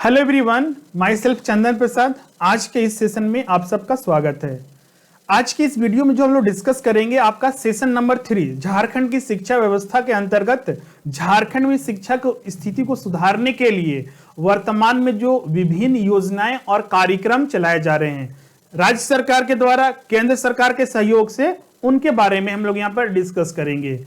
Hello everyone, my self चंदन प्रसाद। आज के इस सेशन में आप सबका स्वागत है। आज की इस वीडियो में जो हम लोग डिस्कस करेंगे आपका सेशन नंबर 3 झारखंड की शिक्षा व्यवस्था के अंतर्गत झारखंड में शिक्षा को स्थिति को सुधारने के लिए वर्तमान में जो विभिन्न योजनाएं और कार्यक्रम चलाए जा रहे हैं राज्य सरकार के द्वारा, केंद्र सरकार के सहयोग से, उनके बारे में हम लोग यहाँ पर डिस्कस करेंगे।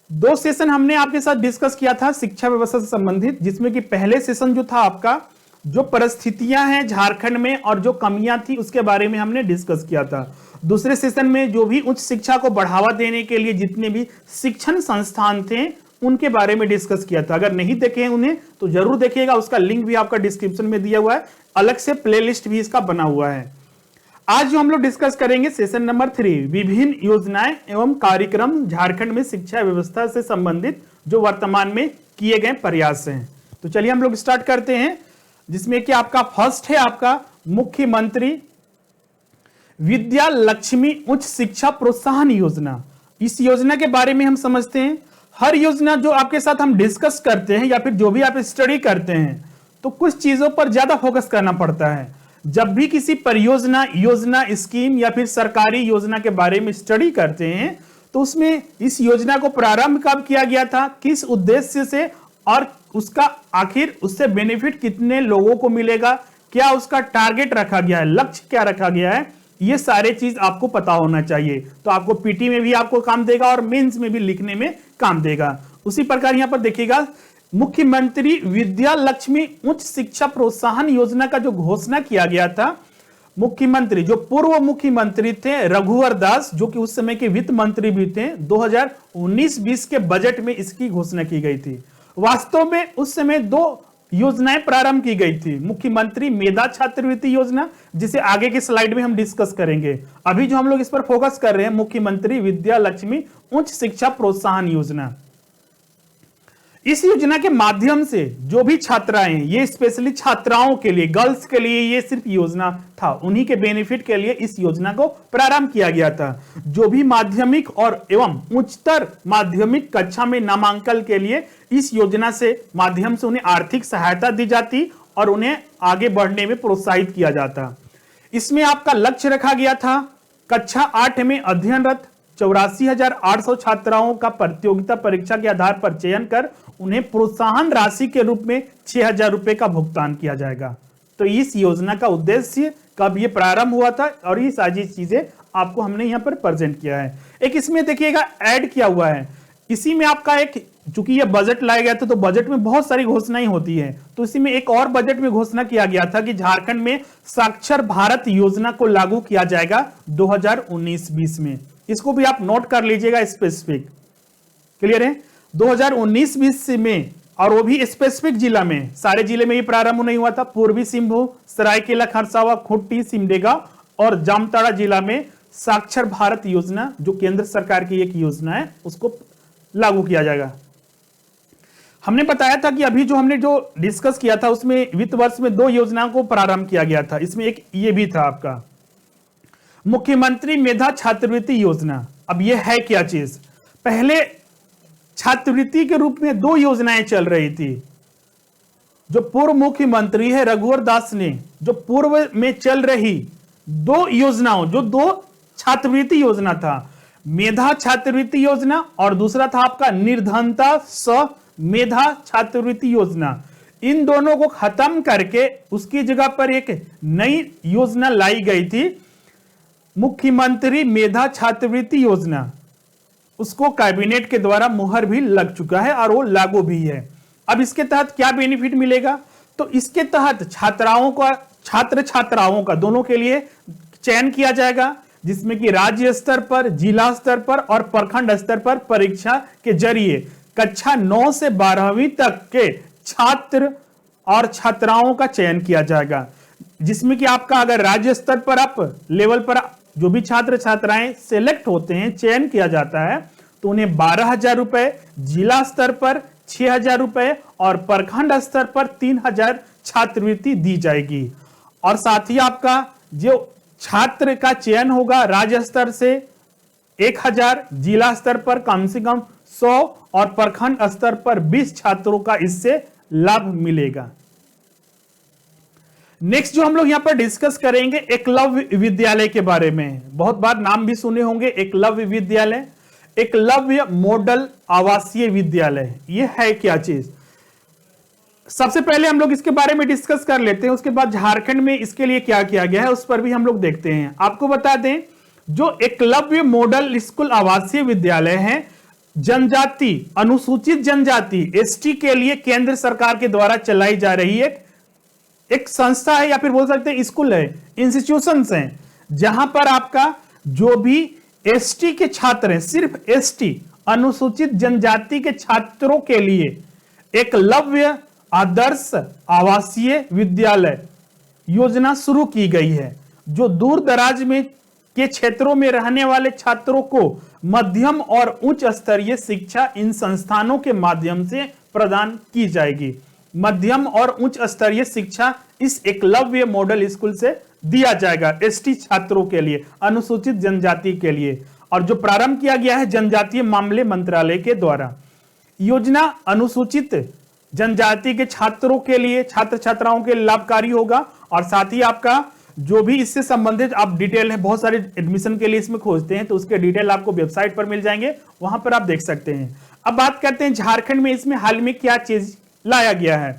2 सेशन हमने आपके साथ डिस्कस किया था शिक्षा व्यवस्था से संबंधित, जिसमें कि पहले सेशन जो था आपका जो परिस्थितियां हैं झारखंड में और जो कमियां थी उसके बारे में हमने डिस्कस किया था। दूसरे सेशन में जो भी उच्च शिक्षा को बढ़ावा देने के लिए जितने भी शिक्षण संस्थान थे उनके बारे में डिस्कस किया था। अगर नहीं देखे हैं उन्हें तो जरूर देखिएगा, उसका लिंक भी आपका डिस्क्रिप्शन में दिया हुआ है, अलग से प्लेलिस्ट भी इसका बना हुआ है। आज जो हम लोग डिस्कस करेंगे सेशन नंबर 3 विभिन्न योजनाएं एवं कार्यक्रम झारखंड में शिक्षा व्यवस्था से संबंधित जो वर्तमान में किए गए प्रयास हैं। तो चलिए हम लोग स्टार्ट करते हैं, जिसमें कि आपका फर्स्ट है आपका मुख्यमंत्री विद्या लक्ष्मी उच्च शिक्षा प्रोत्साहन योजना। इस योजना के बारे में हम समझते हैं। हर योजना जो आपके साथ हम डिस्कस करते हैं या फिर जो भी आप स्टडी करते हैं तो कुछ चीजों पर ज्यादा फोकस करना पड़ता है। जब भी किसी परियोजना, योजना, स्कीम या फिर सरकारी योजना के बारे में स्टडी करते हैं तो उसमें इस योजना को प्रारंभ कब किया गया था, किस उद्देश्य से, और उसका आखिर उससे बेनिफिट कितने लोगों को मिलेगा, क्या उसका टारगेट रखा गया है, लक्ष्य क्या रखा गया है, ये सारे चीज आपको पता होना चाहिए। तो आपको पीटी में भी आपको काम देगा और मेंस में भी लिखने में काम देगा। उसी प्रकार यहां पर देखिएगा मुख्यमंत्री विद्या लक्ष्मी उच्च शिक्षा प्रोत्साहन योजना का जो घोषणा किया गया था, मुख्यमंत्री जो पूर्व मुख्यमंत्री थे रघुवर दास, जो कि उस समय के वित्त मंत्री भी थे, 2019-20 के बजट में इसकी घोषणा की गई थी। वास्तव में उस समय 2 योजनाएं प्रारंभ की गई थी। मुख्यमंत्री मेधा छात्रवृत्ति योजना, जिसे आगे की स्लाइड में हम डिस्कस करेंगे। अभी जो हम लोग इस पर फोकस कर रहे हैं मुख्यमंत्री विद्या लक्ष्मी उच्च शिक्षा प्रोत्साहन योजना। इस योजना के माध्यम से जो भी छात्राएं, ये स्पेशली छात्राओं के लिए, गर्ल्स के लिए ये सिर्फ योजना था, उन्हीं के बेनिफिट के लिए इस योजना को प्रारंभ किया गया था। जो भी माध्यमिक और एवं उच्चतर माध्यमिक कक्षा में नामांकन के लिए इस योजना से माध्यम से उन्हें आर्थिक सहायता दी जाती और उन्हें आगे बढ़ने में प्रोत्साहित किया जाता। इसमें आपका लक्ष्य रखा गया था कक्षा 8 में अध्ययनरत 84,800 छात्राओं का प्रतियोगिता परीक्षा के आधार पर चयन कर उन्हें प्रोत्साहन राशि के रूप में 6,000 रुपए का भुगतान किया जाएगा। तो इस योजना का उद्देश्य कब ये प्रारंभ हुआ था और ये सारी चीजें आपको हमने यहाँ पर प्रेजेंट किया है। एक इसमें देखिएगा ऐड किया हुआ है, इसी में आपका एक, चूंकि ये बजट लाया गया था तो बजट में बहुत सारी घोषणाएं होती है, तो इसी में एक और बजट में घोषणा किया गया था कि झारखंड में साक्षर भारत योजना को लागू किया जाएगा 2019-20 में। इसको भी आप नोट कर लीजिएगा, स्पेसिफिक, क्लियर है। 2019-20 में, और वो भी स्पेसिफिक जिला में, सारे जिले में ये प्रारंभ नहीं हुआ था। पूर्वी सिंहभूम, सरायकेला खरसावा, खूंटी, सिमडेगा और जामताड़ा जिला में साक्षर भारत योजना, जो केंद्र सरकार की एक योजना है, उसको लागू किया जाएगा। हमने बताया था कि अभी जो हमने जो डिस्कस किया था उसमें वित्त वर्ष में 2 योजनाओं को प्रारंभ किया गया था। इसमें एक ये भी था आपका मुख्यमंत्री मेधा छात्रवृत्ति योजना। अब ये है क्या चीज? पहले छात्रवृत्ति के रूप में 2 योजनाएं चल रही थी। जो पूर्व मुख्यमंत्री है रघुवर दास ने जो पूर्व में चल रही 2 योजनाओं, जो 2 छात्रवृत्ति योजना था, मेधा छात्रवृत्ति योजना और दूसरा था आपका निर्धनता सह मेधा छात्रवृत्ति योजना। इन दोनों को खत्म करके उसकी जगह पर एक नई योजना लाई गई थी, मुख्यमंत्री मेधा छात्रवृत्ति योजना। उसको कैबिनेट के द्वारा मुहर भी लग चुका है और वो लागू भी है। अब इसके तहत क्या बेनिफिट मिलेगा? तो इसके तहत छात्राओं का, छात्र छात्राओं का दोनों के लिए चयन किया जाएगा, जिसमें कि राज्य स्तर पर, जिला स्तर पर और प्रखंड स्तर पर परीक्षा के जरिए कक्षा 9 से 12वीं तक के छात्र और छात्राओं का चयन किया जाएगा। जिसमें कि आपका अगर राज्य स्तर पर आप लेवल पर जो भी छात्र छात्राएं सेलेक्ट होते हैं, चयन किया जाता है, तो उन्हें 12,000 रुपए, जिला स्तर पर 6,000 रुपए और प्रखंड स्तर पर 3,000 छात्रवृत्ति दी जाएगी। और साथ ही आपका जो छात्र का चयन होगा राज्य स्तर से 1,000, जिला स्तर पर कम से कम 100 और प्रखंड स्तर पर 20 छात्रों का इससे लाभ मिलेगा। नेक्स्ट जो हम लोग यहां पर डिस्कस करेंगे एकलव्य विद्यालय के बारे में। बहुत बार नाम भी सुने होंगे एकलव्य विद्यालय, एकलव्य मॉडल आवासीय विद्यालय। ये है क्या चीज? सबसे पहले हम लोग इसके बारे में डिस्कस कर लेते हैं, उसके बाद झारखंड में इसके लिए क्या किया गया है उस पर भी हम लोग देखते हैं। आपको बता दें, जो एकलव्य मॉडल स्कूल आवासीय विद्यालय है, जनजाति, अनुसूचित जनजाति एसटी के लिए केंद्र सरकार के द्वारा चलाई जा रही एक संस्था है, या फिर बोल सकते हैं स्कूल है, इंस्टीट्यूशंस हैं, जहां पर आपका जो भी एसटी के छात्र हैं, सिर्फ एसटी अनुसूचित जनजाति के छात्रों के लिए एकलव्य आदर्श आवासीय विद्यालय योजना शुरू की गई है, जो दूर दराज में के क्षेत्रों में रहने वाले छात्रों को मध्यम और उच्च स्तरीय शिक्षा इन संस्थानों के माध्यम से प्रदान की जाएगी। मध्यम और उच्च स्तरीय शिक्षा इस एकलव्य मॉडल स्कूल से दिया जाएगा एसटी छात्रों के लिए, अनुसूचित जनजाति के लिए, और जो प्रारंभ किया गया है जनजातीय मामले मंत्रालय के द्वारा। योजना अनुसूचित जनजाति के छात्रों के लिए, छात्र छात्राओं के लाभकारी होगा, और साथ ही आपका जो भी इससे संबंधित आप डिटेल है, बहुत सारे एडमिशन के लिए इसमें खोजते हैं तो उसके डिटेल आपको वेबसाइट पर मिल जाएंगे, वहां पर आप देख सकते हैं। अब बात करते हैं झारखंड में इसमें हाल में क्या चीज लाया गया है।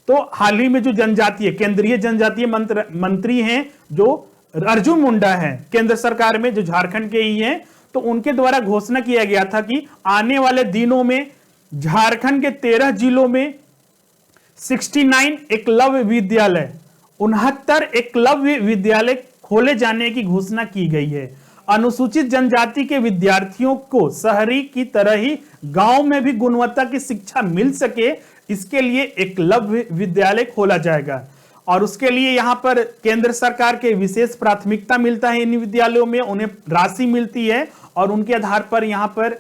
तो हाल ही में जो जनजातीय केंद्रीय जनजातीय मंत्री हैं जो अर्जुन मुंडा है केंद्र सरकार में, जो झारखंड के ही हैं, तो उनके द्वारा घोषणा किया गया था कि आने वाले दिनों में झारखंड के 13 जिलों में 69 एकलव्य विद्यालय, 69 एकलव्य विद्यालय खोले जाने की घोषणा की गई है। अनुसूचित जनजाति के विद्यार्थियों को शहरी की तरह ही गांव में भी गुणवत्ता की शिक्षा मिल सके, इसके लिए एकलव्य विद्यालय खोला जाएगा, और उसके लिए यहां पर केंद्र सरकार के विशेष प्राथमिकता मिलता है। इन विद्यालयों में उन्हें राशि मिलती है, और उनके आधार पर यहां पर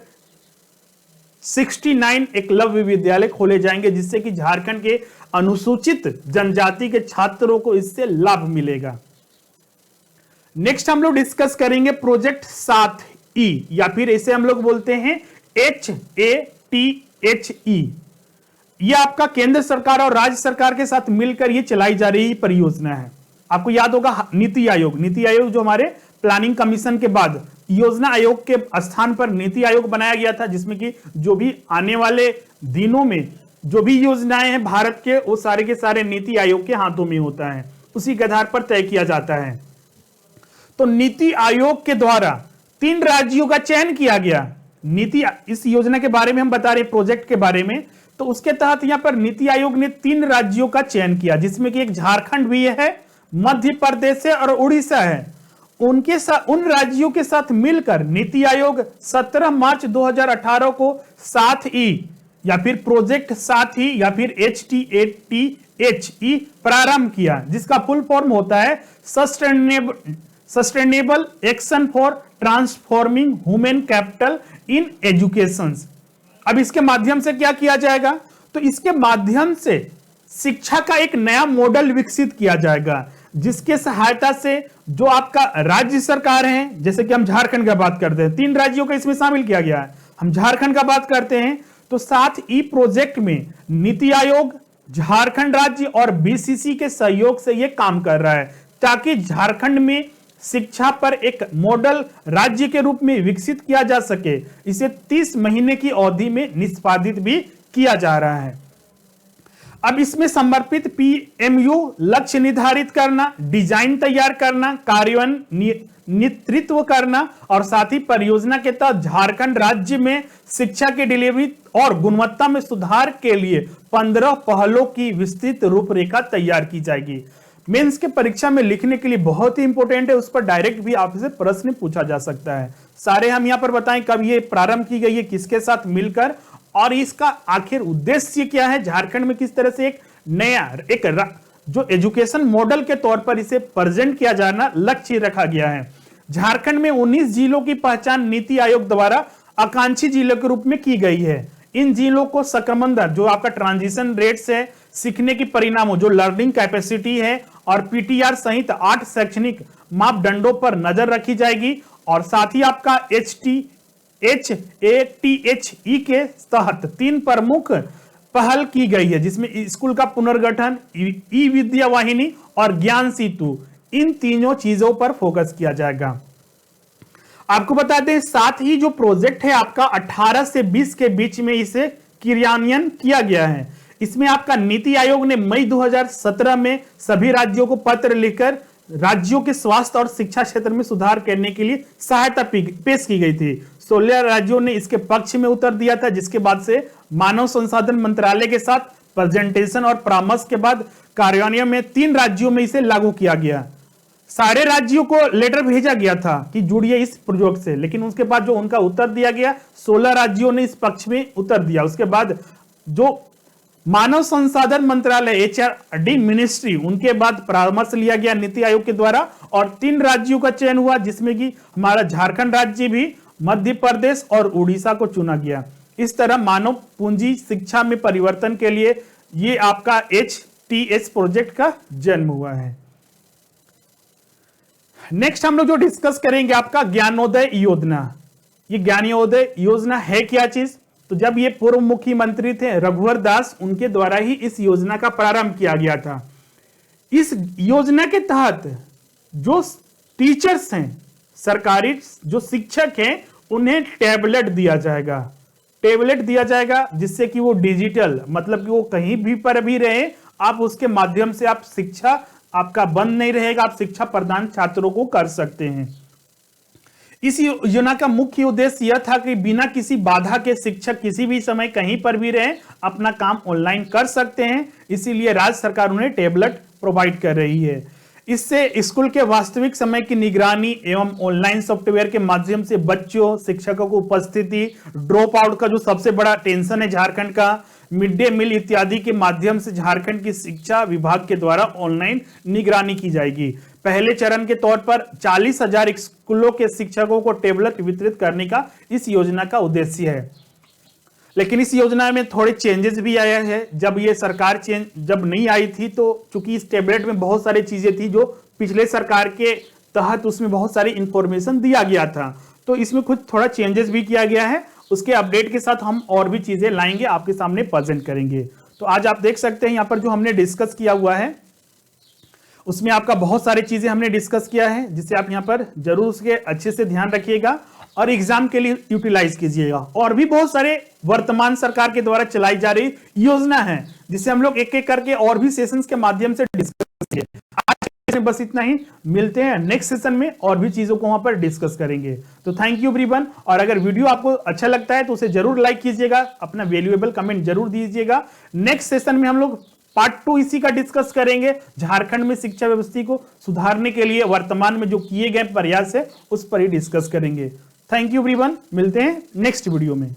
69 एकलव्य विद्यालय खोले जाएंगे, जिससे कि झारखंड के अनुसूचित जनजाति के छात्रों को इससे लाभ मिलेगा। नेक्स्ट हम लोग डिस्कस करेंगे प्रोजेक्ट 7E, या फिर इसे हम लोग बोलते हैं HATHE। यह आपका केंद्र सरकार और राज्य सरकार के साथ मिलकर यह चलाई जा रही परियोजना है। आपको याद होगा नीति आयोग जो हमारे प्लानिंग कमीशन के बाद योजना आयोग के स्थान पर नीति आयोग बनाया गया था, जिसमें कि जो भी आने वाले दिनों में जो भी योजनाएं हैं भारत के, वो सारे के सारे नीति आयोग के हाथों में होता है, उसी के आधार पर तय किया जाता है। तो नीति आयोग के द्वारा 3 राज्यों का चयन किया गया। इस योजना के बारे में हम बता रहे हैं, प्रोजेक्ट के बारे में, तो उसके तहत यहां पर नीति आयोग ने 3 राज्यों का चयन किया, जिसमें कि एक झारखंड भी है, मध्य प्रदेश है और उड़ीसा है। उनके साथ, उन राज्यों के साथ मिलकर नीति आयोग 17 मार्च 2018 को 7E या फिर प्रोजेक्ट 7E या फिर HTATHE प्रारंभ किया, जिसका फुल फॉर्म होता है sustainable action for transforming human capital in education. अब इसके माध्यम से क्या किया जाएगा? तो इसके माध्यम से शिक्षा का एक नया मॉडल विकसित किया जाएगा, जिसके सहायता से जो आपका राज्य सरकार है, जैसे कि हम झारखंड का बात करते हैं, 3 राज्यों का इसमें शामिल किया गया है, हम झारखंड का बात करते हैं, तो 7E प्रोजेक्ट में नीति आयोग, झारखंड राज्य और बीसीसी के सहयोग से यह काम कर रहा है, ताकि झारखंड में शिक्षा पर एक मॉडल राज्य के रूप में विकसित किया जा सके। इसे 30 महीने की अवधि में निष्पादित भी किया जा रहा है। अब इसमें समर्पित PMU लक्ष्य निर्धारित करना, डिजाइन तैयार करना, कार्यान्वयन नेतृत्व करना, और साथ ही परियोजना के तहत झारखंड राज्य में शिक्षा की डिलीवरी और गुणवत्ता में सुधार के लिए 15 पहलों की विस्तृत रूपरेखा तैयार की जाएगी। मेंस के परीक्षा में लिखने के लिए बहुत ही इंपॉर्टेंट है, उस पर डायरेक्ट भी आपसे प्रश्न पूछा जा सकता है। सारे हम यहां पर बताएं कब ये प्रारंभ की गई है, किसके साथ मिलकर, और इसका आखिर उद्देश्य क्या है, झारखंड में किस तरह से एक नया जो एजुकेशन मॉडल के तौर पर इसे प्रेजेंट किया जाना लक्ष्य रखा गया है। झारखंड में 19 जिलों की पहचान नीति आयोग द्वारा आकांक्षी जिलों के रूप में की गई है। इन जिलों को संक्रमण दर, जो आपका ट्रांजिशन रेट्स है, सीखने की परिणामों, जो लर्निंग कैपेसिटी है, और PTR सहित 8 शैक्षणिक मापदंडों पर नजर रखी जाएगी, और साथ ही आपका HATHE के तहत 3 प्रमुख पहल की गई है, जिसमें स्कूल का पुनर्गठन, ई विद्या वाहिनी और ज्ञान सेतु, इन तीनों चीजों पर फोकस किया जाएगा। आपको बता दें, साथ ही जो प्रोजेक्ट है आपका 18 से 20 के बीच में इसे क्रियान्वयन किया गया है। इसमें आपका नीति आयोग ने मई 2017 में सभी राज्यों को पत्र लिखकर राज्यों के स्वास्थ्य और शिक्षा क्षेत्र में सुधार करने के लिए सहायता पेश की गई थी। 16 राज्यों ने इसके पक्ष में उत्तर दिया था, जिसके बाद से मानव संसाधन मंत्रालय के साथ प्रेजेंटेशन और परामर्श के बाद कार्यान्वयन में 3 राज्यों में इसे लागू किया गया। सारे राज्यों को लेटर भेजा गया था कि जुड़िए इस प्रोजेक्ट से, लेकिन उसके बाद जो उनका उत्तर दिया गया, 16 राज्यों ने इस पक्ष में उत्तर दिया। उसके बाद जो मानव संसाधन मंत्रालय HRD मिनिस्ट्री, उनके बाद परामर्श लिया गया नीति आयोग के द्वारा और 3 राज्यों का चयन हुआ, जिसमें कि हमारा झारखंड राज्य भी, मध्य प्रदेश और उड़ीसा को चुना गया। इस तरह मानव पूंजी शिक्षा में परिवर्तन के लिए ये आपका HTS प्रोजेक्ट का जन्म हुआ है। नेक्स्ट हम लोग जो डिस्कस करेंगे आपका ज्ञानोदय योजना। ये ज्ञानोदय योजना है क्या चीज? तो जब ये पूर्व मुख्यमंत्री थे रघुवर दास, उनके द्वारा ही इस योजना का प्रारंभ किया गया था। इस योजना के तहत जो टीचर्स हैं, सरकारी जो शिक्षक हैं, उन्हें टैबलेट दिया जाएगा। टैबलेट दिया जाएगा जिससे कि वो डिजिटल, मतलब कि वो कहीं भी पर भी रहे, आप उसके माध्यम से आप शिक्षा, आपका बंद नहीं रहेगा, आप शिक्षा प्रदान छात्रों को कर सकते हैं। इस योजना का मुख्य उद्देश्य यह था कि बिना किसी बाधा के शिक्षक किसी भी समय कहीं पर भी रहे अपना काम ऑनलाइन कर सकते हैं। इसीलिए राज्य सरकार उन्हें टैबलेट प्रोवाइड कर रही है। इससे स्कूल के वास्तविक समय की निगरानी एवं ऑनलाइन सॉफ्टवेयर के माध्यम से बच्चों, शिक्षकों को उपस्थिति, ड्रॉप आउट का जो सबसे बड़ा टेंशन है झारखंड का, मिड डे मील इत्यादि के माध्यम से झारखंड की शिक्षा विभाग के द्वारा ऑनलाइन निगरानी की जाएगी। पहले चरण के तौर पर 40,000 स्कूलों के शिक्षकों को टैबलेट वितरित करने का इस योजना का उद्देश्य है। लेकिन इस योजना में थोड़े चेंजेस भी आया है। जब ये सरकार जब नहीं आई थी, तो चूंकि इस टैबलेट में बहुत सारी चीजें थी जो पिछले सरकार के तहत उसमें बहुत सारी इंफॉर्मेशन दिया गया था, तो इसमें कुछ थोड़ा चेंजेस भी किया गया है। उसके अपडेट के साथ हम और भी चीजें लाएंगे, आपके सामने प्रेजेंट करेंगे। तो आज आप देख सकते हैं यहाँ पर जो हमने डिस्कस किया हुआ है, उसमें आपका बहुत सारी चीजें हमने डिस्कस किया है, जिससे आप यहाँ पर जरूर उसके अच्छे से ध्यान रखिएगा और एग्जाम के लिए यूटिलाइज कीजिएगा। और भी बहुत सारे वर्तमान सरकार के द्वारा चलाई जा रही योजना है, जिसे हम लोग एक एक करके और भी सेशंस के माध्यम से डिस्कस करेंगे। आज में बस इतना ही, मिलते हैं नेक्स्ट सेशन में और भी चीजों को वहां पर डिस्कस करेंगे। तो थैंक यू एवरीवन, और अगर वीडियो आपको अच्छा लगता है तो उसे जरूर लाइक कीजिएगा, अपना वैल्यूएबल कमेंट जरूर दीजिएगा। नेक्स्ट सेशन में हम लोग पार्ट 2 इसी का डिस्कस करेंगे। झारखंड में शिक्षा व्यवस्था को सुधारने के लिए वर्तमान में जो किए गए प्रयास है उस पर ही डिस्कस करेंगे। थैंक यू एवरीवन, मिलते हैं नेक्स्ट वीडियो में।